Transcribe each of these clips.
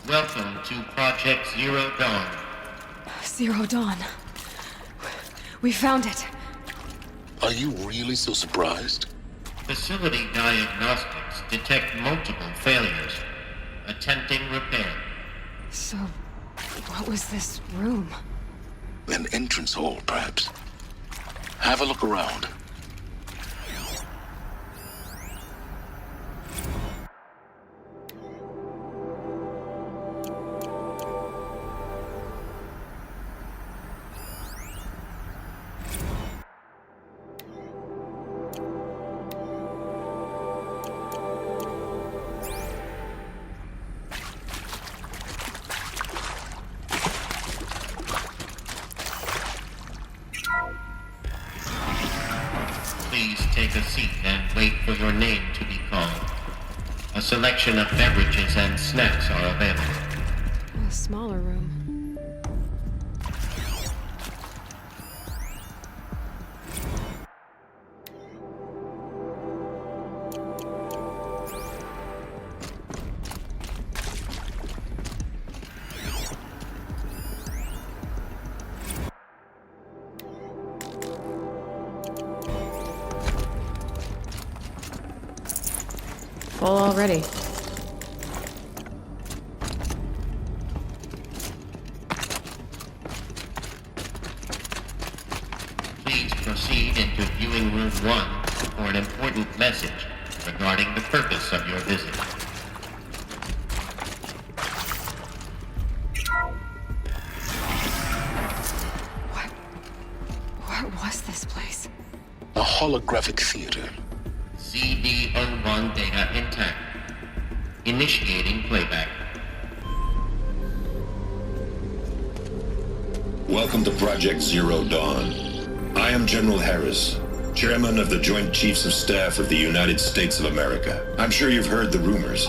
Welcome to Project Zero Dawn. Zero Dawn. We found it. Are you really so surprised? Facility diagnostics detect multiple failures. Attempting repair. So, what was this room? An entrance hall, perhaps. Have a look around. Please take a seat and wait for your name to be called. A selection of beverages and snacks are available. A smaller room. Full already. Please proceed into viewing room 1 for an important message regarding the purpose of your visit. What was this place? A holographic theater. CD01 data intact. Initiating playback. Welcome to Project Zero Dawn. I am General Harris, Chairman of the Joint Chiefs of Staff of the United States of America. I'm sure you've heard the rumors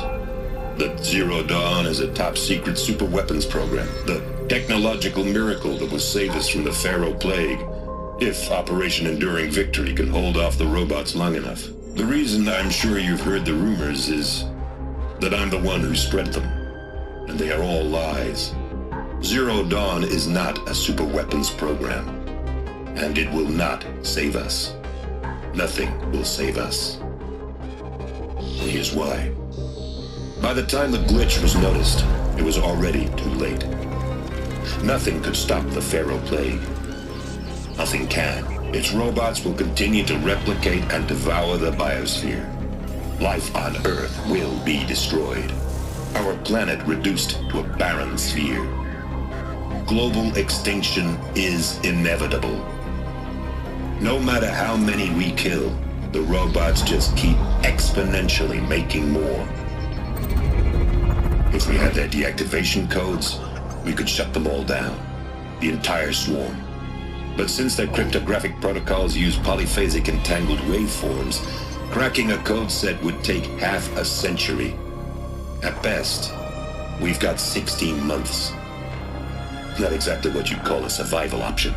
that Zero Dawn is a top-secret superweapons program, the technological miracle that will save us from the Pharaoh Plague, if Operation Enduring Victory can hold off the robots long enough. The reason I'm sure you've heard the rumors is that I'm the one who spread them, and they are all lies. Zero Dawn is not a superweapons program, and it will not save us. Nothing will save us. And here's why. By the time the glitch was noticed, it was already too late. Nothing could stop the Pharaoh Plague. Nothing can. Its robots will continue to replicate and devour the biosphere. Life on Earth will be destroyed. Our planet reduced to a barren sphere. Global extinction is inevitable. No matter how many we kill, the robots just keep exponentially making more. If we had their deactivation codes, we could shut them all down. The entire swarm. But since their cryptographic protocols use polyphasic entangled waveforms, cracking a code set would take half a century. At best, we've got 16 months. Not exactly what you'd call a survival option.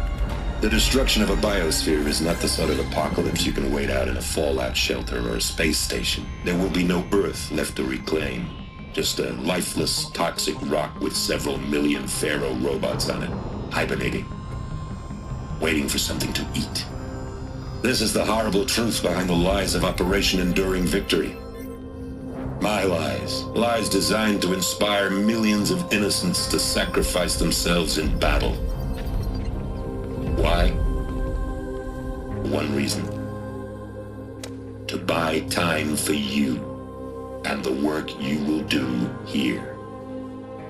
The destruction of a biosphere is not the sort of apocalypse you can wait out in a fallout shelter or a space station. There will be no Earth left to reclaim. Just a lifeless, toxic rock with several million Pharaoh robots on it, hibernating. Waiting for something to eat. This is the horrible truth behind the lies of Operation Enduring Victory. My lies. Lies designed to inspire millions of innocents to sacrifice themselves in battle. Why? One reason. To buy time for you and the work you will do here.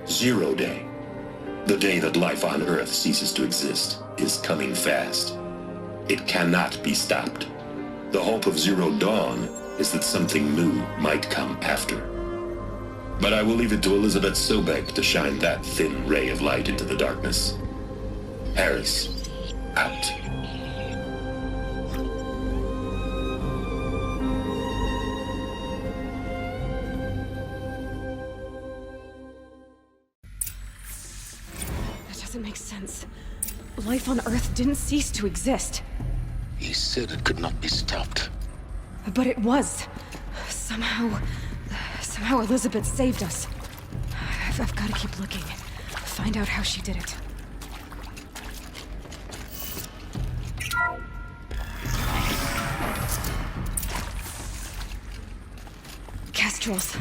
Zero Day. The day that life on Earth ceases to exist is coming fast. It cannot be stopped. The hope of Zero Dawn is that something new might come after. But I will leave it to Elizabeth Sobek to shine that thin ray of light into the darkness. Harris, out. That doesn't make sense. Life on Earth didn't cease to exist. He said it could not be stopped. But it was. Somehow Elizabeth saved us. I've got to keep looking. Find out how she did it. Kestrels.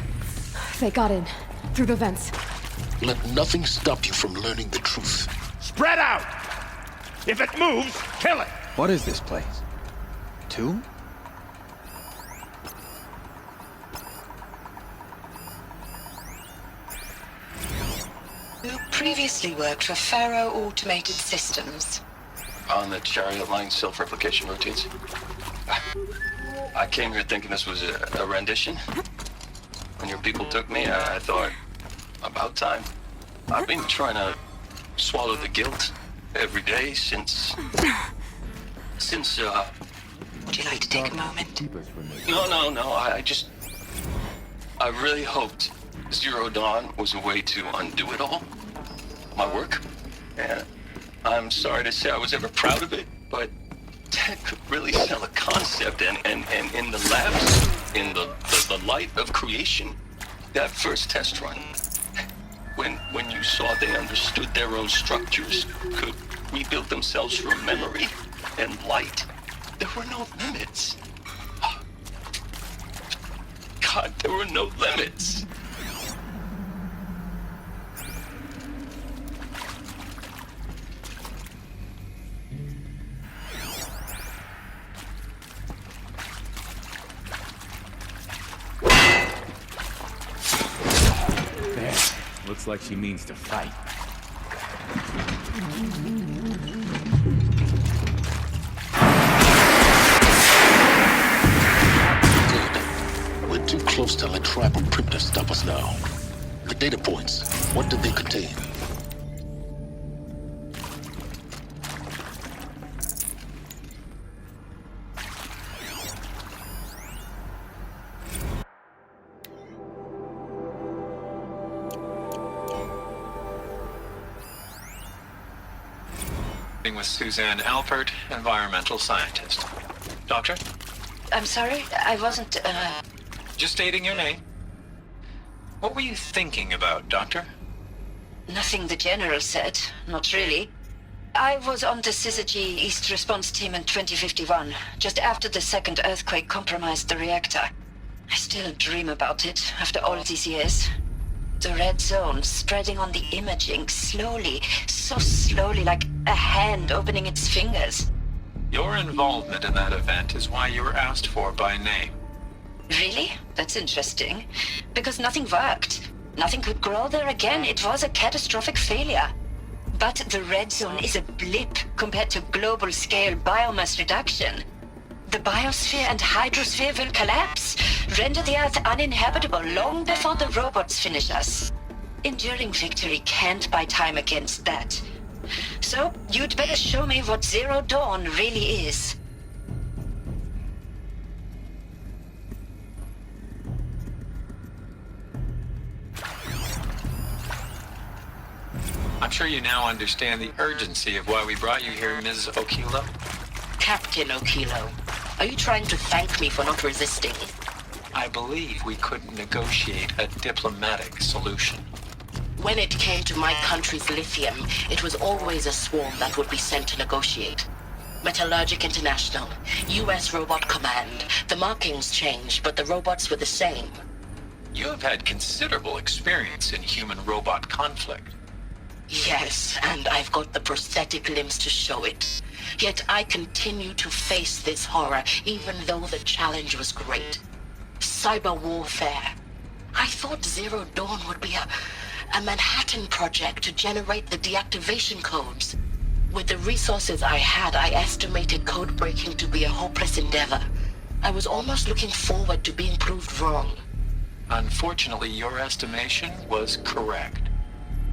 They got in. Through the vents. Let nothing stop you from learning the truth. Spread out! If it moves, kill it! What is this place? Tomb? You previously worked for Faro Automated Systems. On the chariot line self-replication routines. I came here thinking this was a rendition. When your people took me, I thought, about time. I've been trying to swallow the guilt every day since... Would you like to take a moment? No, I really hoped Zero Dawn was a way to undo it all. My work. And I'm sorry to say I was ever proud of it, but Ted could really sell a concept, and in the labs, in the light of creation, that first test run, when you saw they understood their own structures, could rebuild themselves from memory and light, there were no limits. God, there were no limits. Looks like she means to fight. Good. We're too close to let tribal primitives stop us now. The data points, what did they contain? With Suzanne Alpert, environmental scientist. Doctor? I'm sorry, I wasn't, Just stating your name. What were you thinking about, Doctor? Nothing the General said, not really. I was on the Syzygy East Response Team in 2051, just after the second earthquake compromised the reactor. I still dream about it, after all these years. The red zone spreading on the imaging, slowly, so slowly, like a hand opening its fingers. Your involvement in that event is why you were asked for by name. Really? That's interesting. Because nothing worked. Nothing could grow there again. It was a catastrophic failure. But the red zone is a blip compared to global-scale biomass reduction. The biosphere and hydrosphere will collapse, render the Earth uninhabitable long before the robots finish us. Enduring victory can't buy time against that. So, you'd better show me what Zero Dawn really is. I'm sure you now understand the urgency of why we brought you here, Ms. Okilo. Captain Okilo, are you trying to thank me for not resisting? I believe we couldn't negotiate a diplomatic solution. When it came to my country's lithium, it was always a swarm that would be sent to negotiate. Metallurgic International, U.S. Robot Command. The markings changed, but the robots were the same. You have had considerable experience in human-robot conflict. Yes, and I've got the prosthetic limbs to show it. Yet I continue to face this horror, even though the challenge was great. Cyber warfare. I thought Zero Dawn would be a Manhattan project to generate the deactivation codes. With the resources I had, I estimated code breaking to be a hopeless endeavor. I was almost looking forward to being proved wrong. Unfortunately, your estimation was correct.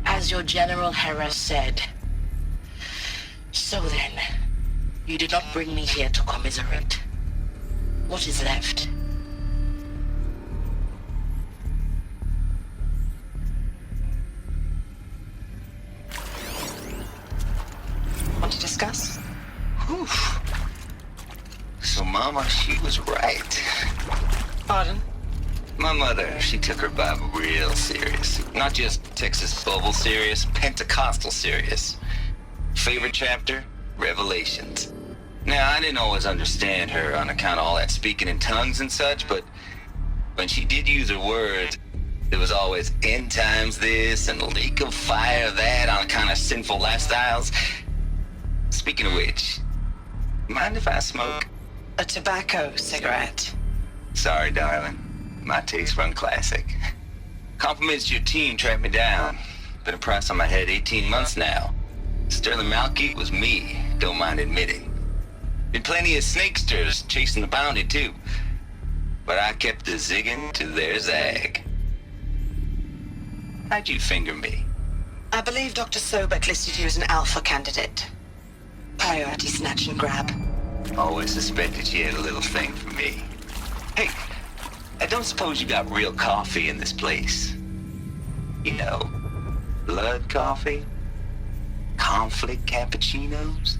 As your General Harris said. So then, you did not bring me here to commiserate. What is left? Want to discuss? Whew. So Mama, she was right. Pardon? My mother, she took her Bible real serious. Not just Texas Bubble serious, Pentecostal serious. Favorite chapter? Revelations. Now, I didn't always understand her on account of all that speaking in tongues and such, but when she did use her words, there was always end times this and lake of fire that on account of sinful lifestyles. Speaking of which, mind if I smoke? A tobacco cigarette. Sorry, darling. My taste run classic. Compliments to your team tracked me down. Been a price on my head 18 months now. Sterling Malky was me, don't mind admitting. Been plenty of snakesters chasing the bounty too. But I kept the zigging to their zag. How'd you finger me? I believe Dr. Sobek listed you as an alpha candidate. Priority snatch and grab. Always suspected she had a little thing for me. Hey, I don't suppose you got real coffee in this place. You know, blood coffee? Conflict cappuccinos?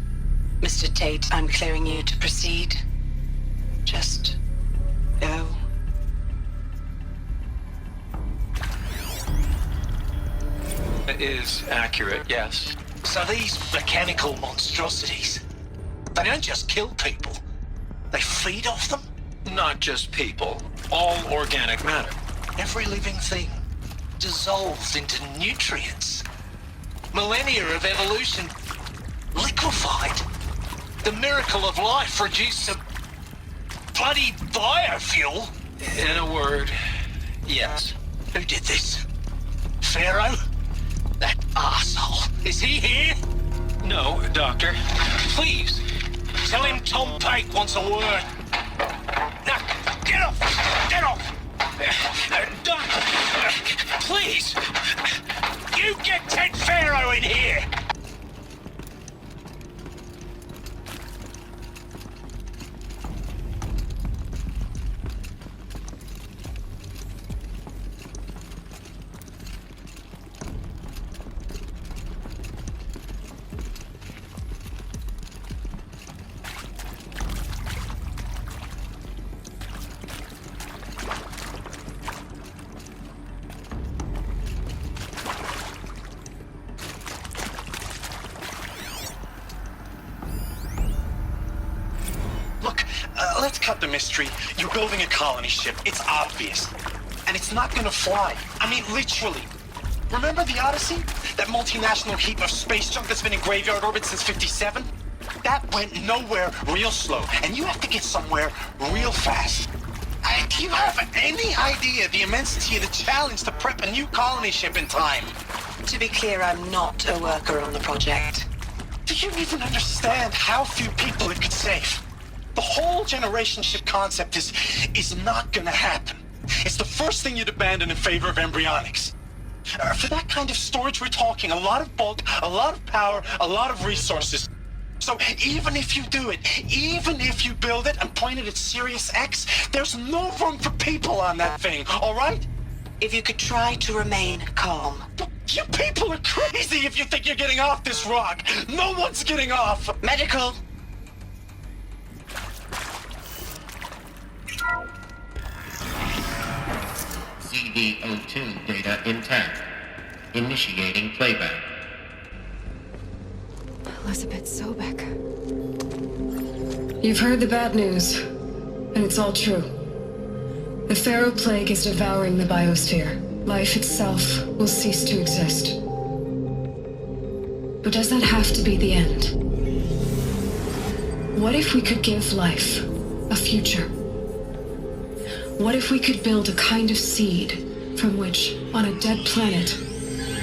Mr. Tate, I'm clearing you to proceed. Just go. It is accurate, yes. So these mechanical monstrosities, they don't just kill people. They feed off them? Not just people. All organic matter. Every living thing dissolved into nutrients. Millennia of evolution liquefied. The miracle of life reduced to bloody biofuel. In a word, yes. Who did this? Pharaoh? That arsehole. Is he here? No, Doctor. Please, tell him Tom Pate wants a word. Now, get off! Get off! Doctor, please! You get Ted Pharaoh in here! Let's cut the mystery. You're building a colony ship. It's obvious. And it's not gonna fly. I mean, literally. Remember the Odyssey? That multinational heap of space junk that's been in graveyard orbit since 57? That went nowhere real slow. And you have to get somewhere real fast. Do you have any idea the immensity of the challenge to prep a new colony ship in time? To be clear, I'm not a worker on the project. Do you even understand how few people it could save? The whole generation ship concept is not gonna happen. It's the first thing you'd abandon in favor of embryonics. For that kind of storage, we're talking a lot of bulk, a lot of power, a lot of resources. So even if you do it, even if you build it and point it at Sirius X, there's no room for people on that thing, all right? If you could try to remain calm. You people are crazy if you think you're getting off this rock. No one's getting off. Medical. CD02 data intact. Initiating playback. Elizabeth Sobek. You've heard the bad news, and it's all true. The Pharaoh Plague is devouring the biosphere. Life itself will cease to exist. But does that have to be the end? What if we could give life a future? What if we could build a kind of seed from which, on a dead planet,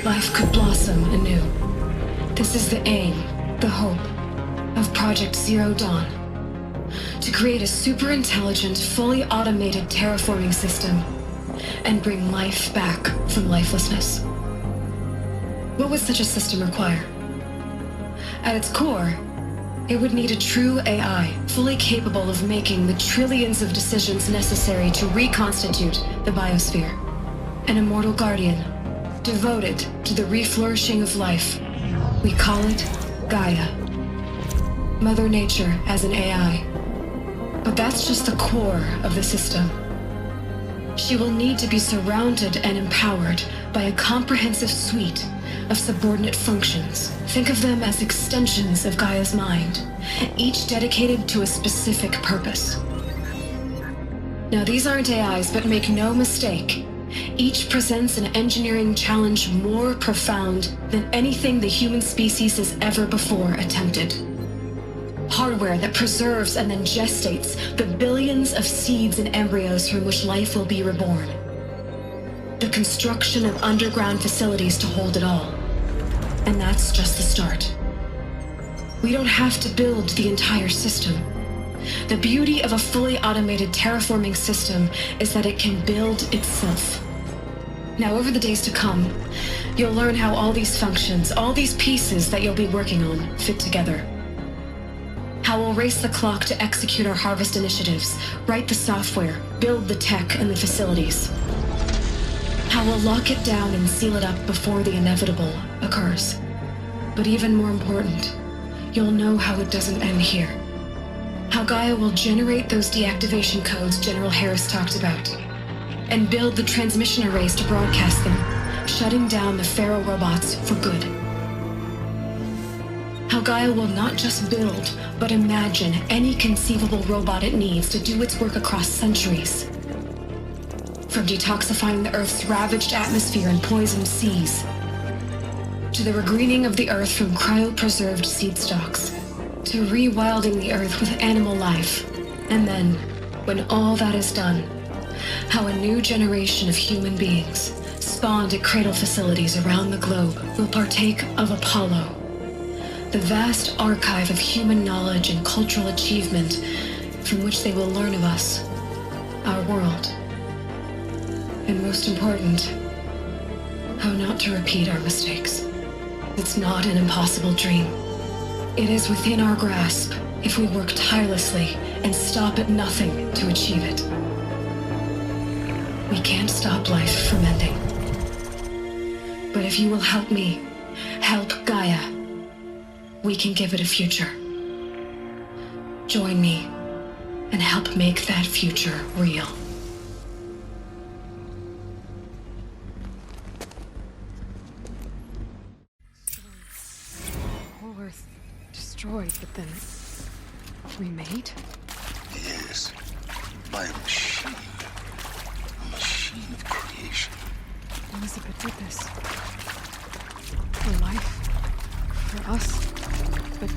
life could blossom anew? This is the aim, the hope, of Project Zero Dawn. To create a super-intelligent, fully automated terraforming system and bring life back from lifelessness. What would such a system require? At its core, it would need a true AI, fully capable of making the trillions of decisions necessary to reconstitute the biosphere. An immortal guardian, devoted to the reflourishing of life. We call it Gaia. Mother Nature as an AI. But that's just the core of the system. She will need to be surrounded and empowered by a comprehensive suite of subordinate functions. Think of them as extensions of Gaia's mind, each dedicated to a specific purpose. Now, these aren't AIs, but make no mistake, each presents an engineering challenge more profound than anything the human species has ever before attempted. Hardware that preserves and then gestates the billions of seeds and embryos from which life will be reborn. The construction of underground facilities to hold it all. And that's just the start. We don't have to build the entire system. The beauty of a fully automated terraforming system is that it can build itself. Now, over the days to come, you'll learn how all these functions, all these pieces that you'll be working on, fit together. How we'll race the clock to execute our harvest initiatives, write the software, build the tech and the facilities. How we'll lock it down and seal it up before the inevitable occurs. But even more important, you'll know how it doesn't end here. How Gaia will generate those deactivation codes General Harris talked about, and build the transmission arrays to broadcast them, shutting down the Pharaoh robots for good. How Gaia will not just build, but imagine any conceivable robot it needs to do its work across centuries. From detoxifying the Earth's ravaged atmosphere and poisoned seas, to the regreening of the Earth from cryopreserved seed stalks, to rewilding the Earth with animal life. And then, when all that is done, how a new generation of human beings, spawned at cradle facilities around the globe, will partake of Apollo, the vast archive of human knowledge and cultural achievement from which they will learn of us, our world. And most important, how not to repeat our mistakes. It's not an impossible dream. It is within our grasp if we work tirelessly and stop at nothing to achieve it. We can't stop life from ending. But if you will help me, help Gaia, we can give it a future. Join me and help make that future real. Whole Earth destroyed, but then remade? Yes, by a machine. A machine of creation. Elizabeth did this. For life. For us. But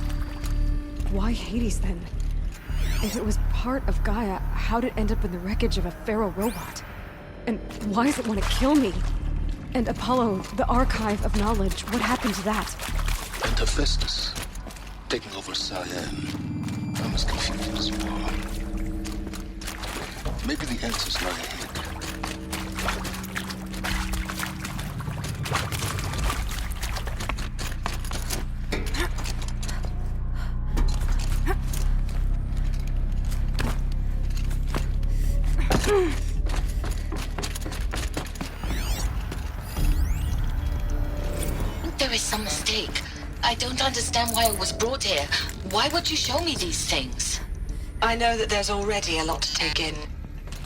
why Hades then? If it was part of Gaia, how'd it end up in the wreckage of a Pharaoh robot? And why does it want to kill me? And Apollo, the archive of knowledge, what happened to that? And Hephaestus, taking over Cyan. I'm as confused as you are. Maybe the answers lie ahead. There is some mistake. I don't understand why I was brought here. Why would you show me these things? I know that there's already a lot to take in.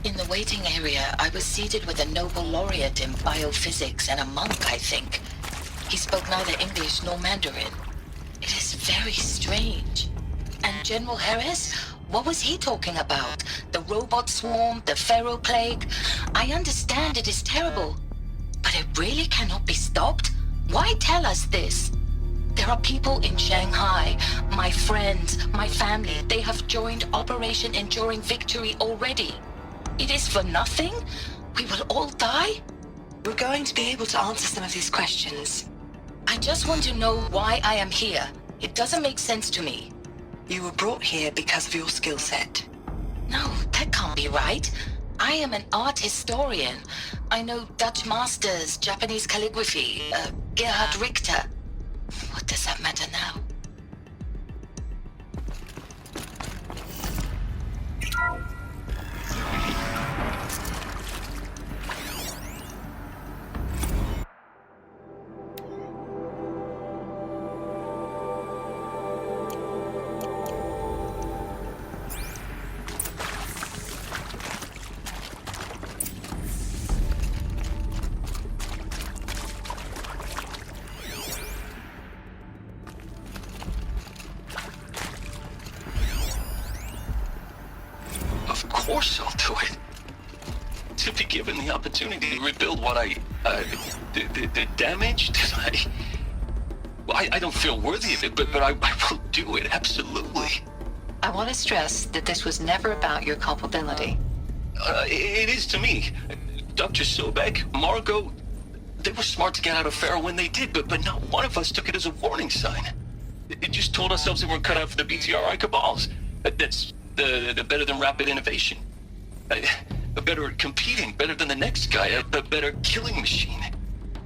In the waiting area, I was seated with a Nobel laureate in biophysics and a monk, I think. He spoke neither English nor Mandarin. It is very strange. And General Harris? What was he talking about? The robot swarm, the Pharaoh plague? I understand it is terrible. But it really cannot be stopped? Why tell us this? There are people in Shanghai, my friends, my family. They have joined Operation Enduring Victory already. It is for nothing? We will all die? We're going to be able to answer some of these questions. I just want to know why I am here. It doesn't make sense to me. You were brought here because of your skill set. No, that can't be right. I am an art historian. I know Dutch masters, Japanese calligraphy, Gerhard Richter. What does that matter now? more so to it. To be given the opportunity to rebuild what the damage that I don't feel worthy of it, but I will do it, absolutely. I want to stress that this was never about your culpability. It is to me. Dr. Sobek, Margot, they were smart to get out of Pharaoh when they did, but not one of us took it as a warning sign. It just told ourselves that we're cut out for the BTRI cabals. That's the better than rapid innovation. Better at competing, better than the next guy, a better killing machine.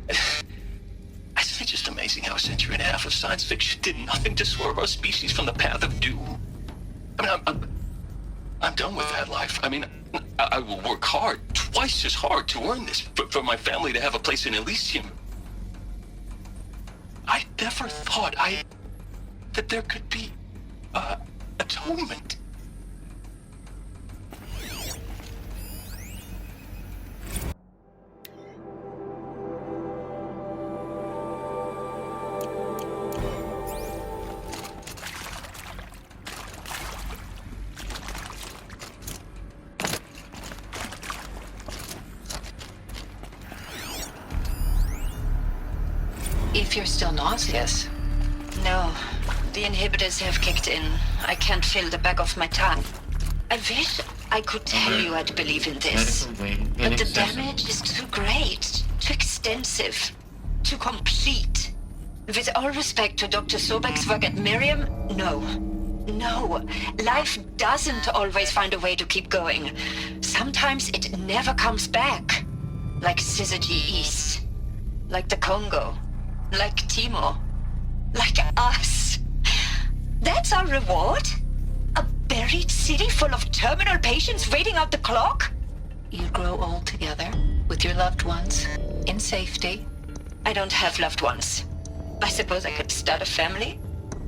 Isn't it just amazing how a century and a half of science fiction did nothing to swerve our species from the path of doom? I mean, I'm done with that life. I mean, I will work hard, twice as hard to earn this, for my family to have a place in Elysium. I never thought that there could be, atonement. If you're still nauseous. No, the inhibitors have kicked in. I can't feel the back of my tongue. I wish I could tell you I'd believe in this. But the damage is too great, too extensive, too complete. With all respect to Dr. Sobek's work at Miriam, no. No, life doesn't always find a way to keep going. Sometimes it never comes back. Like Syzygy East. Like the Congo. Like Timo. Like us. That's our reward? A buried city full of terminal patients waiting out the clock? You grow old together, with your loved ones, in safety. I don't have loved ones. I suppose I could start a family?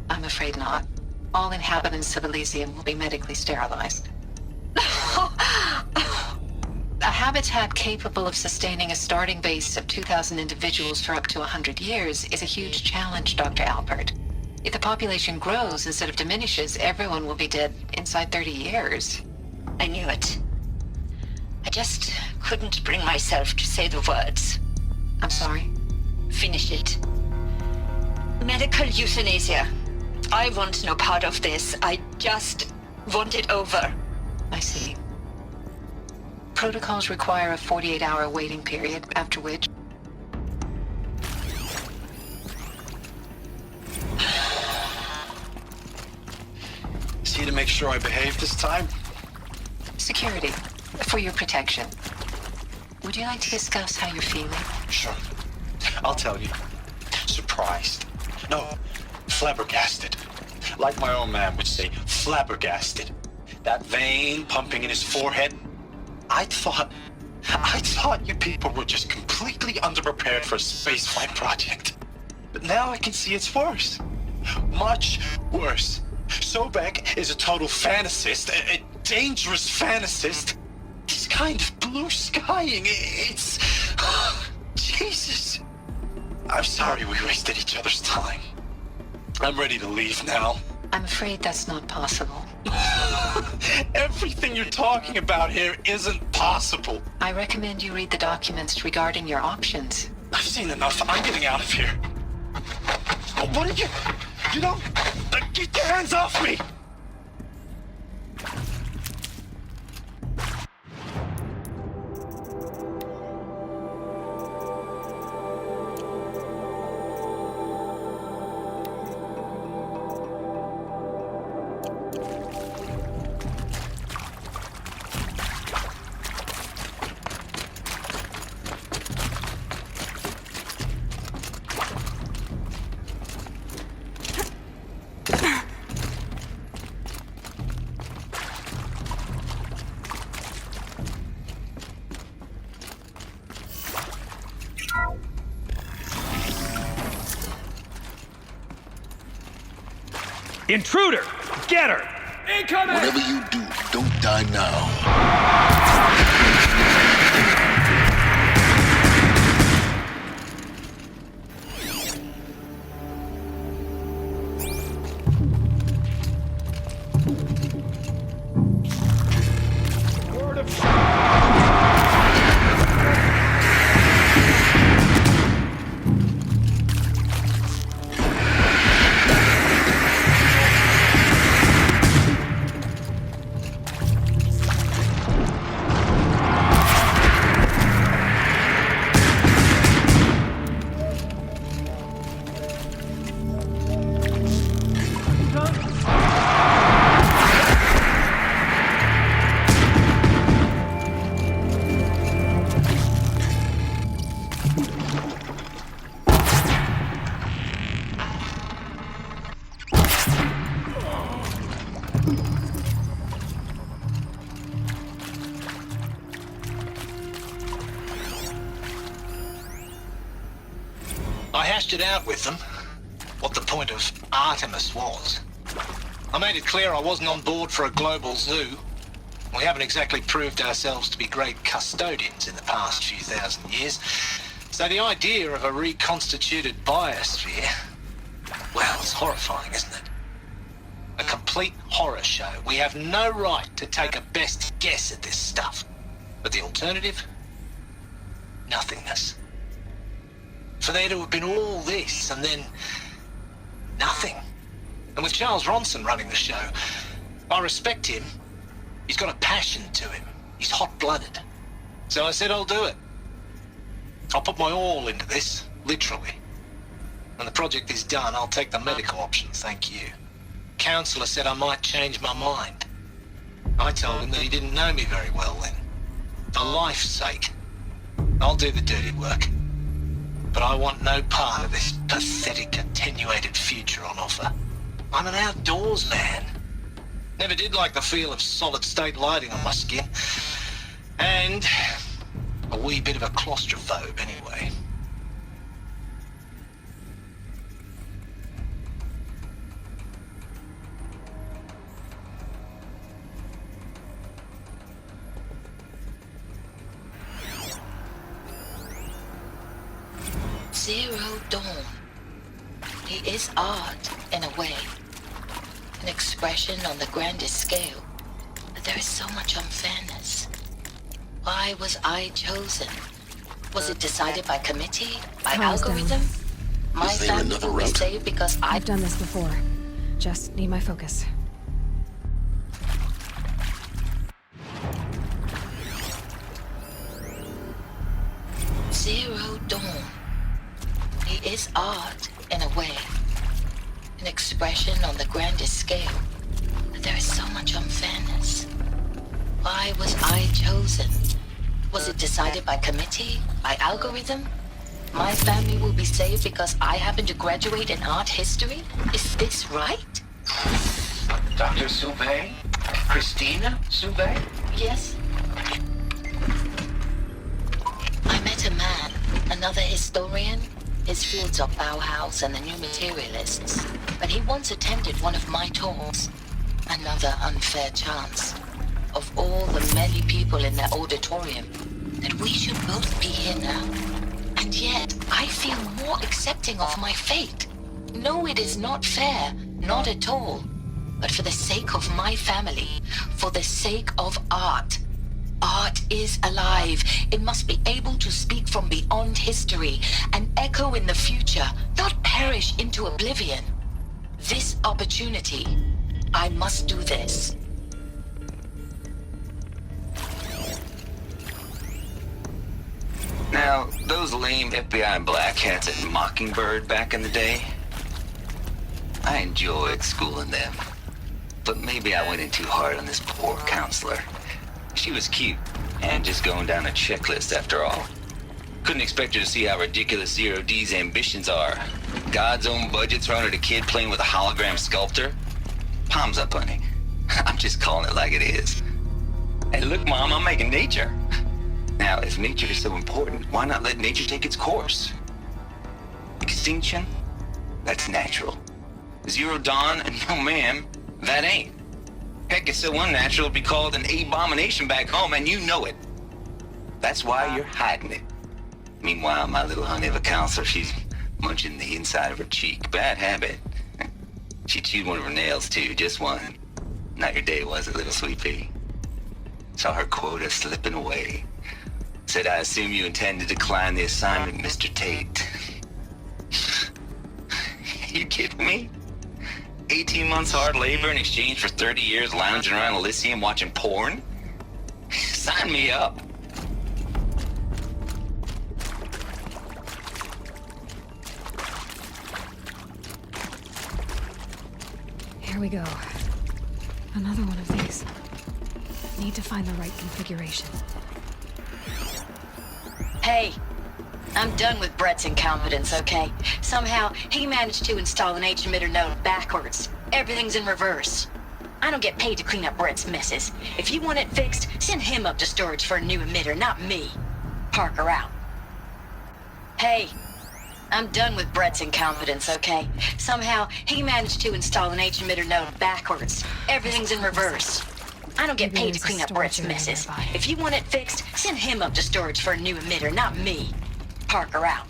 I'm afraid not. All inhabitants of Elysium will be medically sterilized. A habitat capable of sustaining a starting base of 2,000 individuals for up to 100 years is a huge challenge, Dr. Alpert. If the population grows instead of diminishes, everyone will be dead inside 30 years. I knew it. I just couldn't bring myself to say the words. I'm sorry. Finish it. Medical euthanasia. I want no part of this. I just want it over. I see. Protocols require a 48-hour waiting period, after which... Is he to make sure I behave this time? Security, for your protection. Would you like to discuss how you're feeling? Sure. I'll tell you. Surprised. No, flabbergasted. Like my own man would say, flabbergasted. That vein pumping in his forehead. I thought you people were just completely underprepared for a spaceflight project. But now I can see it's worse. Much worse. Sobek is a total fantasist, a dangerous fantasist. He's kind of blue skying. It's... Jesus. I'm sorry we wasted each other's time. I'm ready to leave now. I'm afraid that's not possible. Everything you're talking about here isn't possible. I recommend you read the documents regarding your options. I've seen enough. I'm getting out of here. What did you... You know... Get your hands off me! Intruder! Get her! Incoming! Whatever you do, don't die now. I hashed it out with them, what the point of Artemis was. I made it clear I wasn't on board for a global zoo. We haven't exactly proved ourselves to be great custodians in the past few thousand years. So the idea of a reconstituted biosphere, well, it's horrifying, isn't it? A complete horror show. We have no right to take a best guess at this stuff. But the alternative? Nothingness. For there to have been all this and then nothing. And with Charles Ronson running the show, I respect him. He's got a passion to him. He's hot-blooded. So I said I'll do it. I'll put my all into this, literally. When the project is done, I'll take the medical option, thank you. Counselor said I might change my mind. I told him that he didn't know me very well then. For life's sake, I'll do the dirty work. But I want no part of this pathetic, attenuated future on offer. I'm an outdoors man. Never did like the feel of solid-state lighting on my skin. And a wee bit of a claustrophobe anyway. Zero Dawn. He is art, in a way. An expression on the grandest scale. But there is so much unfairness. Why was I chosen? Was it decided by committee? By algorithm? My family will be saved because I've done this before. Just need my focus. Zero Dawn. He is art, in a way. An expression on the grandest scale. But there is so much unfairness. Why was I chosen? Was it decided by committee? By algorithm? My family will be saved because I happen to graduate in art history? Is this right? Dr. Soubet? Christina Soubet? Yes. I met a man, another historian. His fields are Bauhaus and the New Materialists. But he once attended one of my talks. Another unfair chance. Of all the many people in the auditorium, that we should both be here now. And yet, I feel more accepting of my fate. No, it is not fair, not at all. But for the sake of my family, for the sake of art. Art is alive. It must be able to speak from beyond history and echo in the future, not perish into oblivion. This opportunity, I must do this. Now, those lame FBI black hats at Mockingbird back in the day, I enjoyed schooling them. But maybe I went in too hard on this poor counselor. She was cute, and just going down a checklist after all. Couldn't expect her to see how ridiculous Zero D's ambitions are. God's own budget thrown at a kid playing with a hologram sculptor? Palms up, honey. I'm just calling it like it is. Hey, look, Mom, I'm making nature. Now, if nature is so important, why not let nature take its course? Extinction? That's natural. Zero Dawn? No, ma'am, that ain't. Heck, it's so unnatural it'd be called an abomination back home, and you know it. That's why you're hiding it. Meanwhile, my little honey of a counselor, she's munching the inside of her cheek. Bad habit. She chewed one of her nails, too, just one. Not your day, was it, little sweet pea? Saw her quota slipping away. Said, I assume you intend to decline the assignment, Mr. Tate. You kidding me? 18 months hard labor in exchange for 30 years lounging around Elysium watching porn? Sign me up. Here we go. Another one of these. Need to find the right configuration. Hey, I'm done with Brett's incompetence, okay? Somehow, he managed to install an H-emitter node backwards. Everything's in reverse. I don't get paid to clean up Brett's messes. If you want it fixed, send him up to storage for a new emitter, not me. Parker out. Hey, I'm done with Brett's incompetence, okay? Somehow, he managed to install an H-emitter node backwards. Everything's in reverse. I don't get Maybe paid to there's a clean up storage Brett's area messes. nearby. If you want it fixed, send him up to storage for a new emitter, not me. Parker out.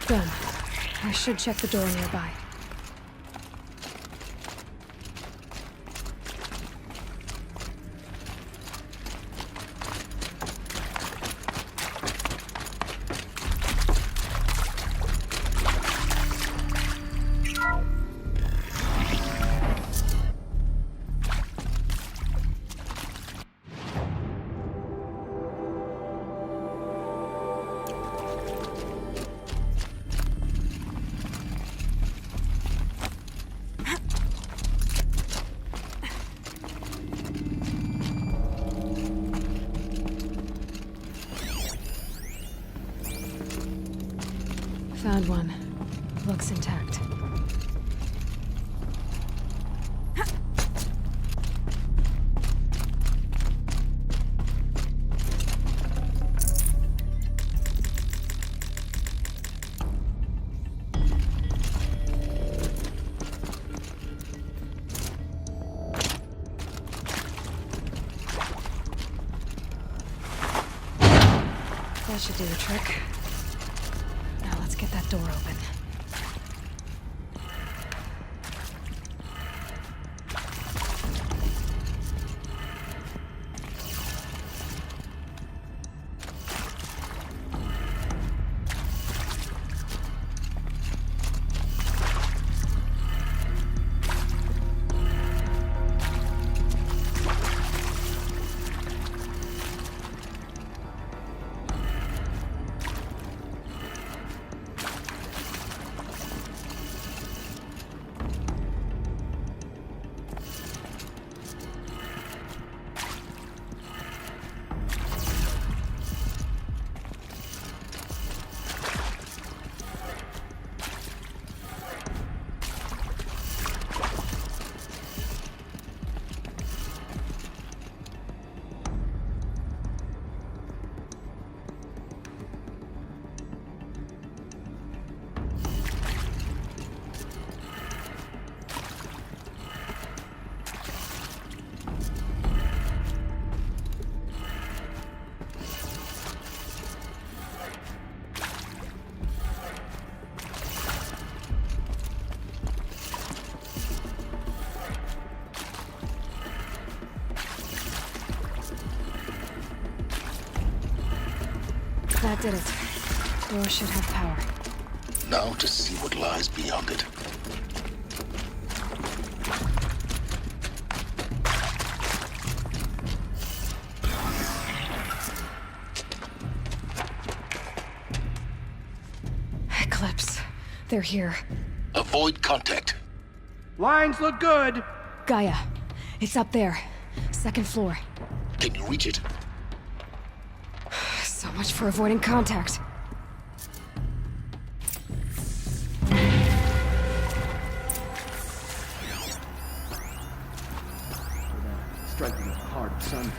Done. I should check the door nearby. Found one. Looks intact. That should do the trick. Now let's get that door open. That did it. Door should have power. Now to see what lies beyond it. Eclipse. They're here. Avoid contact. Lines look good. Gaia. It's up there. Second floor. Can you reach it? So much for avoiding contact. Striking a hard sun.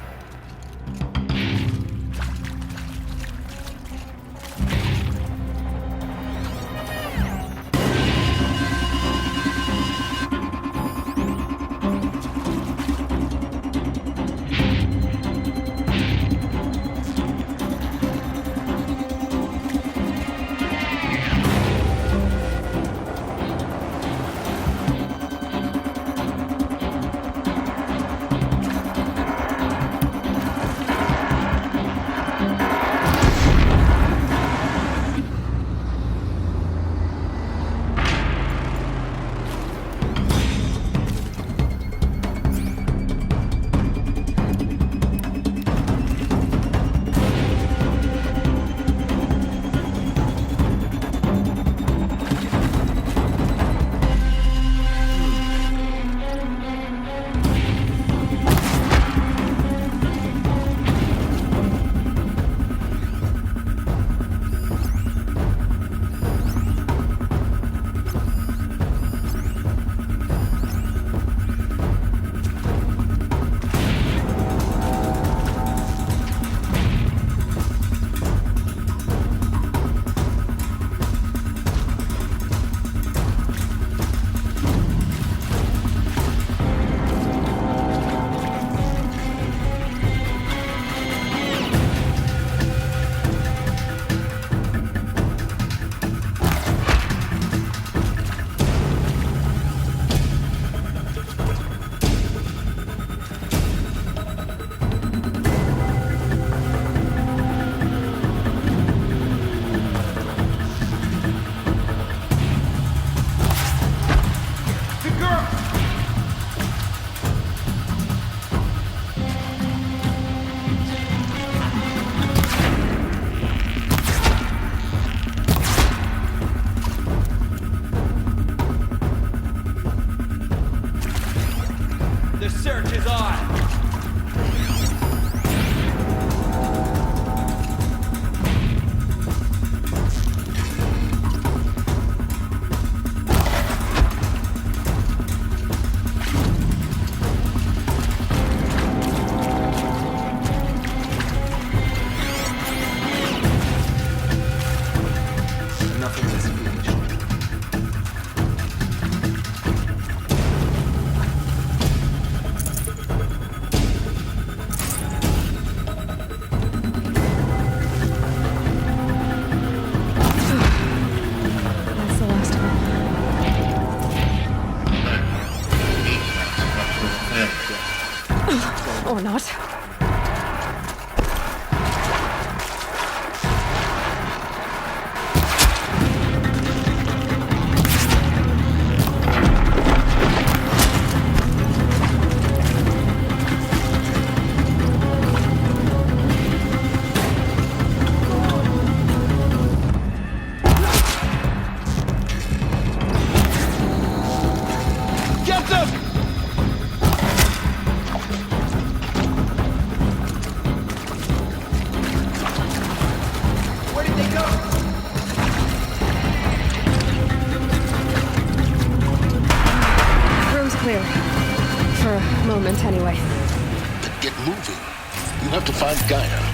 Or not. Get them! Where did they go? Room's clear. For a moment, anyway. Then get moving. You have to find Gaia.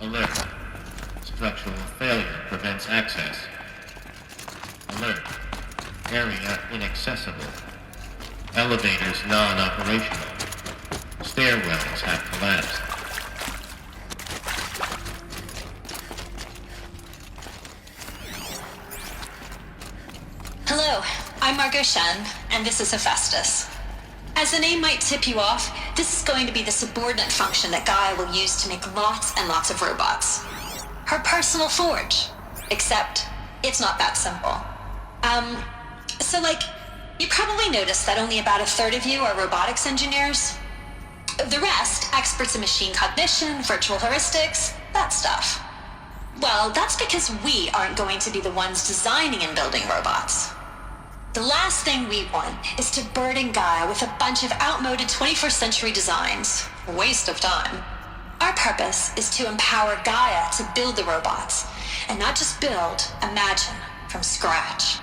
Alert. Structural failure prevents access. Alert. Area inaccessible. Elevators non-operational. Stairwells have collapsed. Hello, I'm Margot Shen, and this is Hephaestus. As the name might tip you off, this is going to be the subordinate function that Gaia will use to make lots and lots of robots. Her personal forge. Except, it's not that simple. You probably noticed that only about a third of you are robotics engineers. The rest, experts in machine cognition, virtual heuristics, that stuff. Well, that's because we aren't going to be the ones designing and building robots. The last thing we want is to burden Gaia with a bunch of outmoded 21st century designs. Waste of time. Our purpose is to empower Gaia to build the robots, and not just build, imagine, from scratch.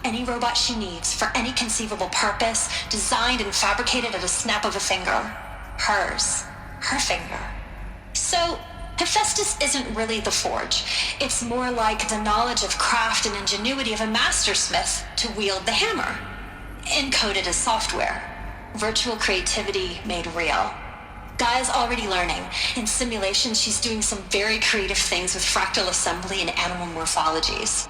Any robot she needs for any conceivable purpose, designed and fabricated at a snap of a finger. Hers. Her finger. So, Hephaestus isn't really the forge. It's more like the knowledge of craft and ingenuity of a mastersmith to wield the hammer. Encoded as software. Virtual creativity made real. Gaia's already learning. In simulations, she's doing some very creative things with fractal assembly and animal morphologies.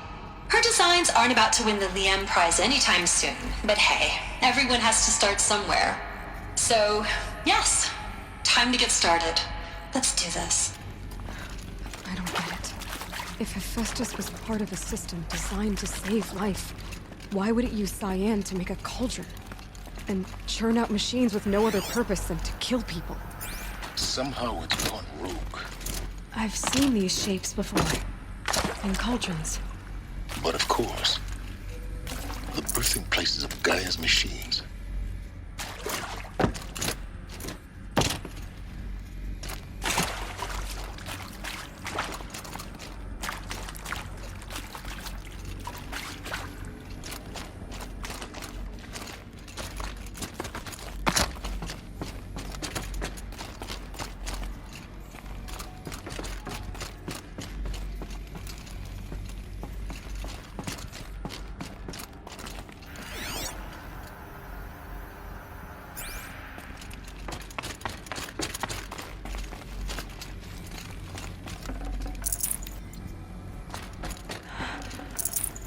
Her designs aren't about to win the Liam Prize anytime soon, but hey, everyone has to start somewhere. So, yes, time to get started. Let's do this. I don't get it. If Hephaestus was part of a system designed to save life, why would it use cyan to make a cauldron? And churn out machines with no other purpose than to kill people? Somehow it's gone rogue. I've seen these shapes before. In cauldrons. But of course, the birthing places of Gaia's machines.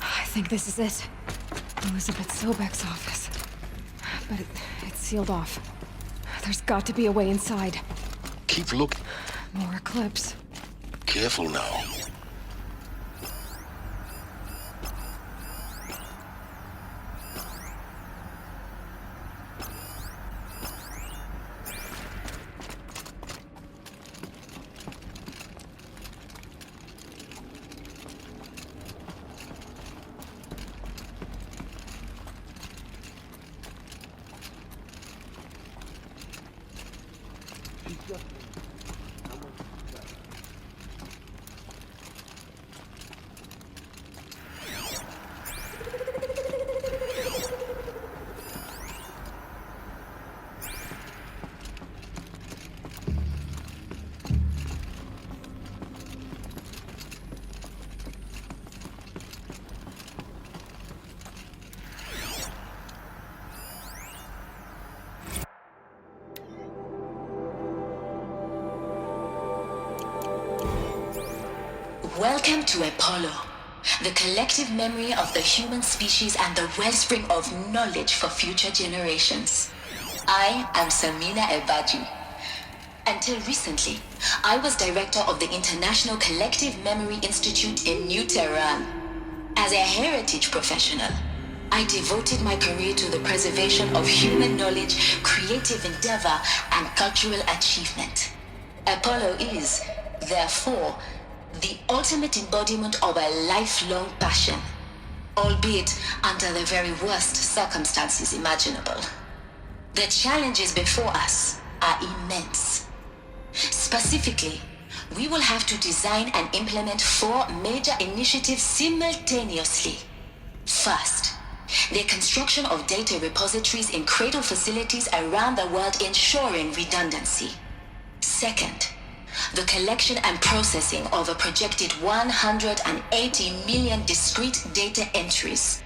I think this is it. Elizabeth Sobek's office. but it's sealed off. There's got to be a way inside. Keep looking. More Eclipse. Careful now. Welcome to Apollo, the collective memory of the human species and the wellspring of knowledge for future generations. I am Samina Ebadi. Until recently, I was director of the International Collective Memory Institute in New Tehran. As a heritage professional, I devoted my career to the preservation of human knowledge, creative endeavor, and cultural achievement. Apollo is, therefore, the ultimate embodiment of a lifelong passion, albeit under the very worst circumstances imaginable. The challenges before us are immense. Specifically, we will have to design and implement 4 major initiatives simultaneously. First, the construction of data repositories in cradle facilities around the world ensuring redundancy. Second, the collection and processing of a projected 180 million discrete data entries,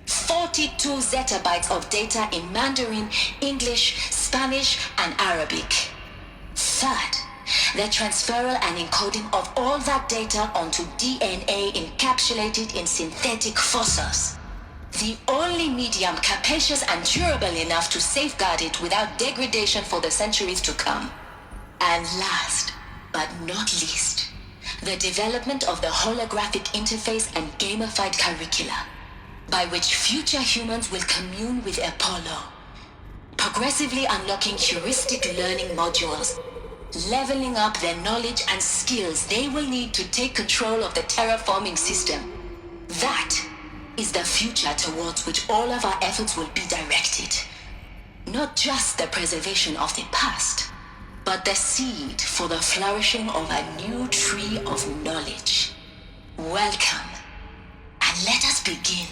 42 zettabytes of data in Mandarin, English, Spanish, and Arabic. Third, the transferal and encoding of all that data onto DNA encapsulated in synthetic fossils. The only medium capacious and durable enough to safeguard it without degradation for the centuries to come. And last, but not least, the development of the holographic interface and gamified curricula, by which future humans will commune with Apollo, progressively unlocking heuristic learning modules, leveling up their knowledge and skills they will need to take control of the terraforming system. That is the future towards which all of our efforts will be directed. Not just the preservation of the past, but the seed for the flourishing of a new tree of knowledge. Welcome, and let us begin.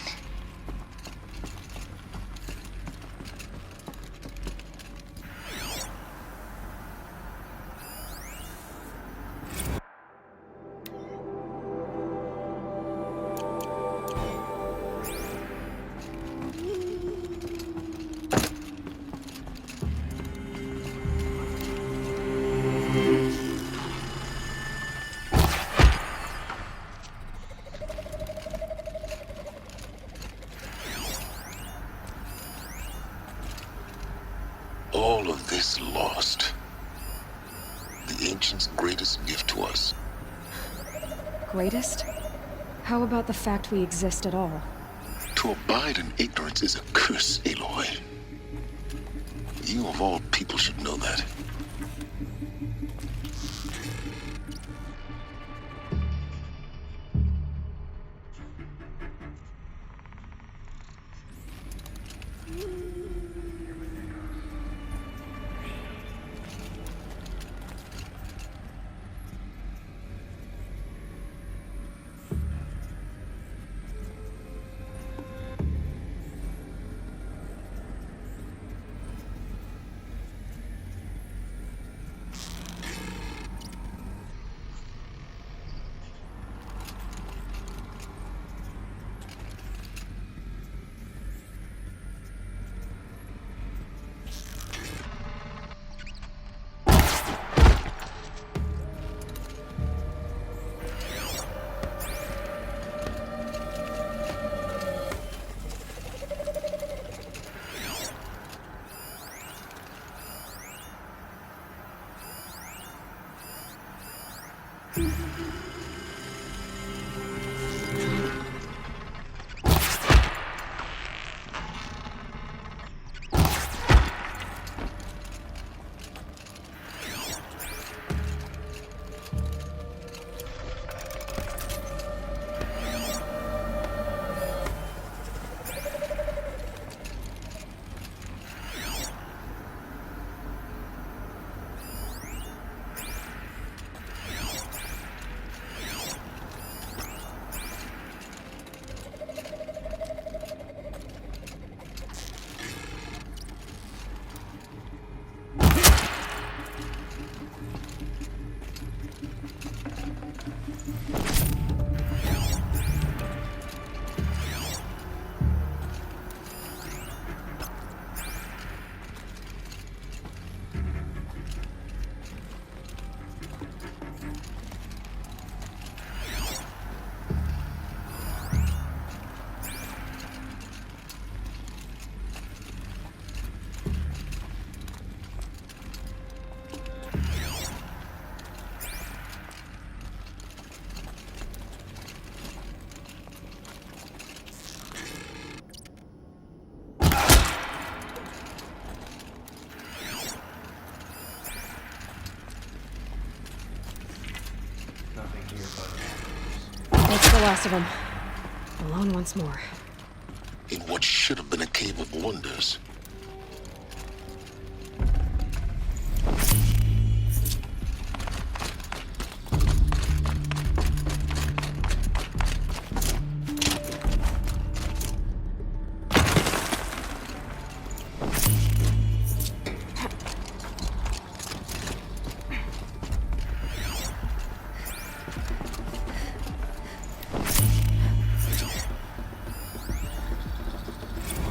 All of this lost. The ancients' greatest gift to us. Greatest? How about the fact we exist at all? To abide in ignorance is a curse, Aloy. You of all people should know that. last of them. Alone once more. In what should have been a cave of wonders.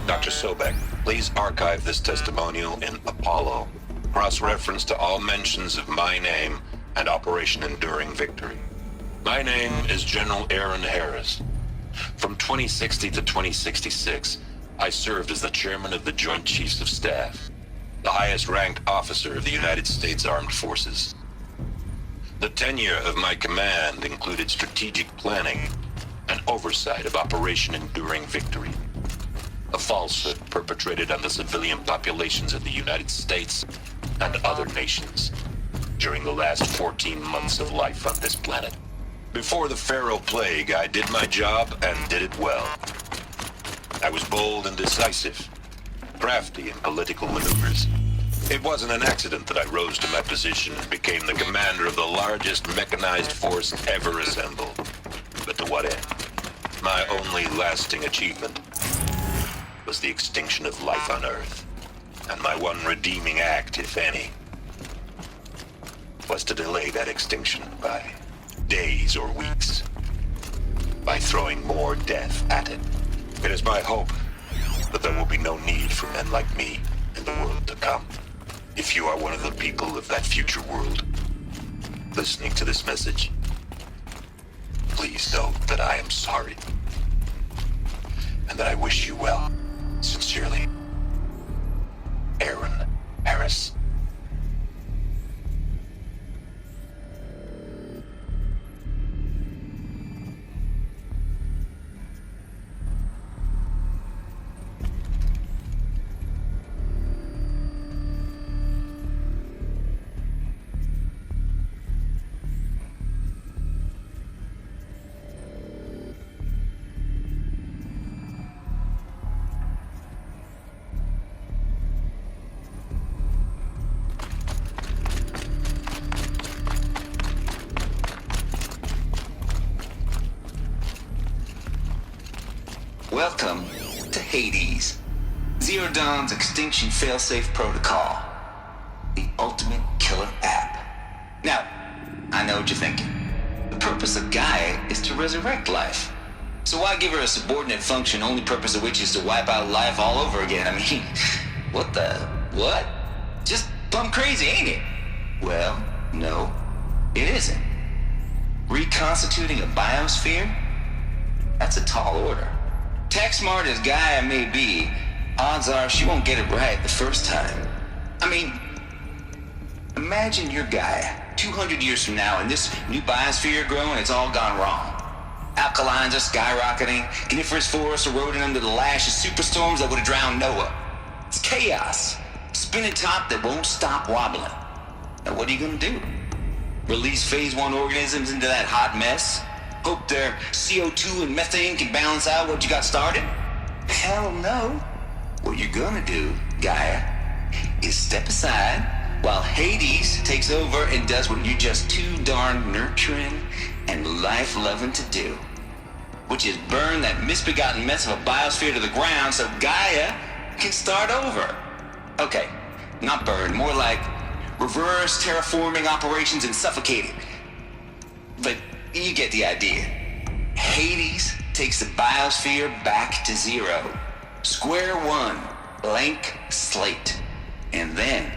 Dr. Sobek, please archive this testimonial in Apollo. Cross-reference to all mentions of my name and Operation Enduring Victory. My name is General Aaron Harris. From 2060 to 2066, I served as the chairman of the Joint Chiefs of Staff, the highest-ranked officer of the United States Armed Forces. The tenure of my command included strategic planning and oversight of Operation Enduring Victory, a falsehood perpetrated on the civilian populations of the United States and other nations during the last 14 months of life on this planet. Before the Pharaoh Plague, I did my job and did it well. I was bold and decisive, crafty in political maneuvers. It wasn't an accident that I rose to my position and became the commander of the largest mechanized force ever assembled. But to what end? My only lasting achievement was the extinction of life on Earth. And my one redeeming act, if any, was to delay that extinction by days or weeks, by throwing more death at it. It is my hope that there will be no need for men like me in the world to come. If you are one of the people of that future world listening to this message, please know that I am sorry and that I wish you well. Sincerely, Aaron Harris. Welcome to Hades, Zero Dawn's extinction failsafe protocol, the ultimate killer app. Now, I know what you're thinking. The purpose of Gaia is to resurrect life. So why give her a subordinate function, only purpose of which is to wipe out life all over again? I mean, what? Just plumb crazy, ain't it? Well, no, it isn't. Reconstituting a biosphere? That's a tall order. Tech smart as Gaia may be, odds are she won't get it right the first time. I mean, imagine you're Gaia, 200 years from now, and this new biosphere you're growing, it's all gone wrong. Alkalines are skyrocketing, coniferous forests eroding under the lash of superstorms that would have drowned Noah. It's chaos, spinning top that won't stop wobbling. Now what are you gonna do? Release phase 1 organisms into that hot mess? Hope their CO2 and methane can balance out what you got started? Hell no. What you're gonna do, Gaia, is step aside while Hades takes over and does what you're just too darn nurturing and life-loving to do, which is burn that misbegotten mess of a biosphere to the ground so Gaia can start over. Okay, not burn, more like reverse terraforming operations and suffocate it. But you get the idea. Hades takes the biosphere back to zero. Square one, blank slate. And then,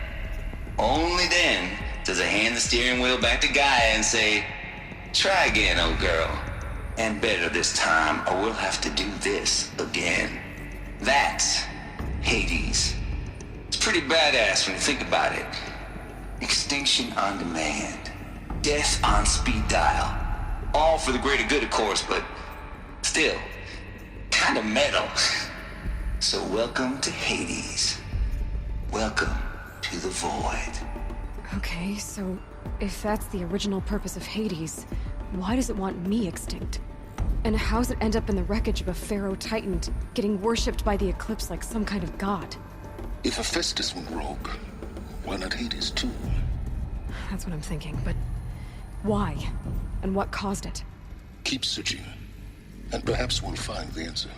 only then, does it hand the steering wheel back to Gaia and say, try again, old girl. And better this time, or we'll have to do this again. That's Hades. It's pretty badass when you think about it. Extinction on demand. Death on speed dial. All for the greater good, of course, but still, kind of metal. So welcome to Hades. Welcome to the void. Okay, so if that's the original purpose of Hades, why does it want me extinct? And how's it end up in the wreckage of a Pharaoh Titan, getting worshipped by the Eclipse like some kind of god? If Hephaestus went rogue, why not Hades too? That's what I'm thinking, but why? And what caused it? Keep searching, and perhaps we'll find the answer.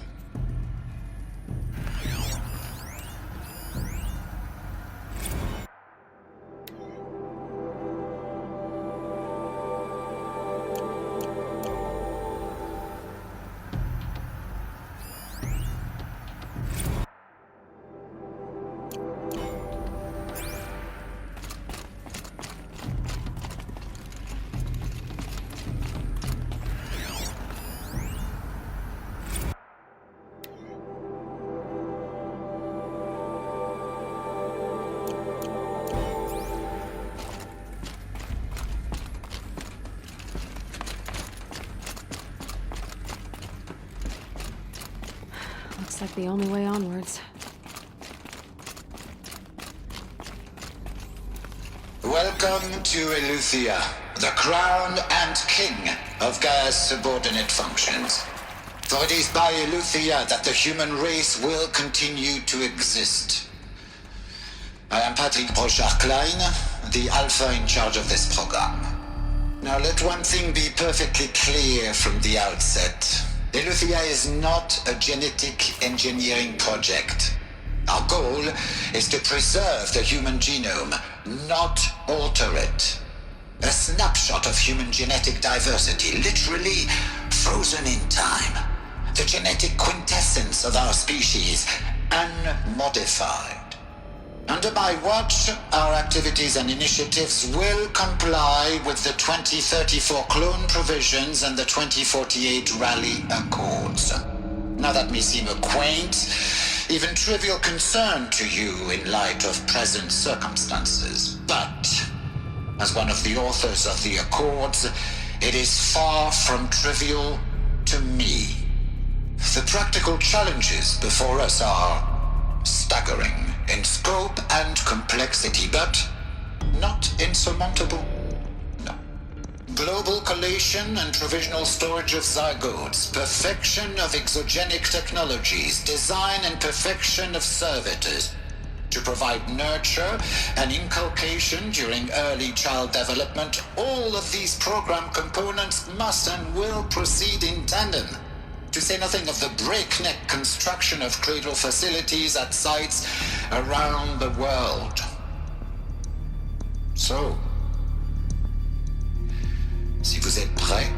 Looks like the only way onwards. Welcome to Eleuthia, the crown and king of Gaia's subordinate functions. For it is by Eleuthia that the human race will continue to exist. I am Patrick Brochard-Klein, the Alpha in charge of this program. Now let one thing be perfectly clear from the outset. Eleuthia is not a genetic engineering project. Our goal is to preserve the human genome, not alter it. A snapshot of human genetic diversity, literally frozen in time. The genetic quintessence of our species, unmodified. Under my watch, our activities and initiatives will comply with the 2034 clone provisions and the 2048 Rally Accords. Now that may seem a quaint, even trivial concern to you in light of present circumstances, but as one of the authors of the Accords, it is far from trivial to me. The practical challenges before us are staggering in scope and complexity, but not insurmountable. No. Global collation and provisional storage of zygotes, perfection of exogenic technologies, design and perfection of servitors, to provide nurture and inculcation during early child development. All of these program components must and will proceed in tandem. To say nothing of the breakneck construction of cradle facilities at sites around the world. So, si vous êtes prêts,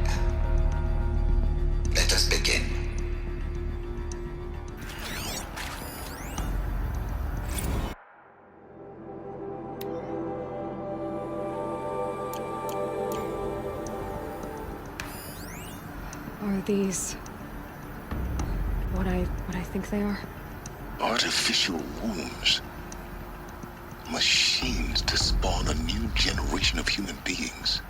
let us begin. Are these what I think they are? Artificial wombs. Machines to spawn a new generation of human beings.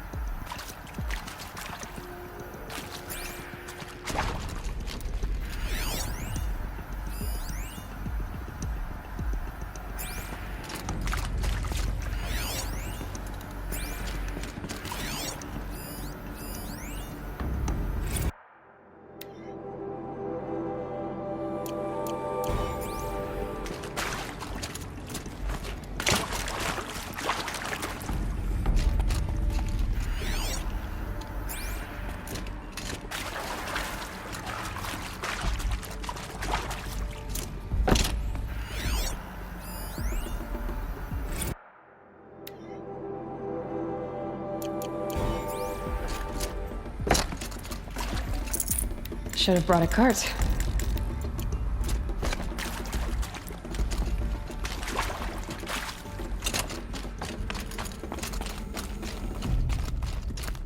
Should have brought a cart.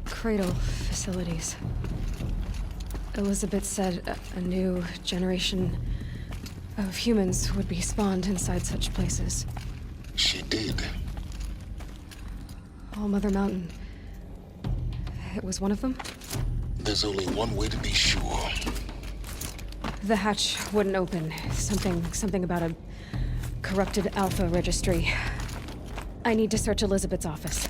Cradle facilities. Elizabeth said a new generation of humans would be spawned inside such places. She did. All Mother Mountain. It was one of them? There's only one way to be sure. The hatch wouldn't open. Something about a corrupted Alpha registry. I need to search Elizabeth's office.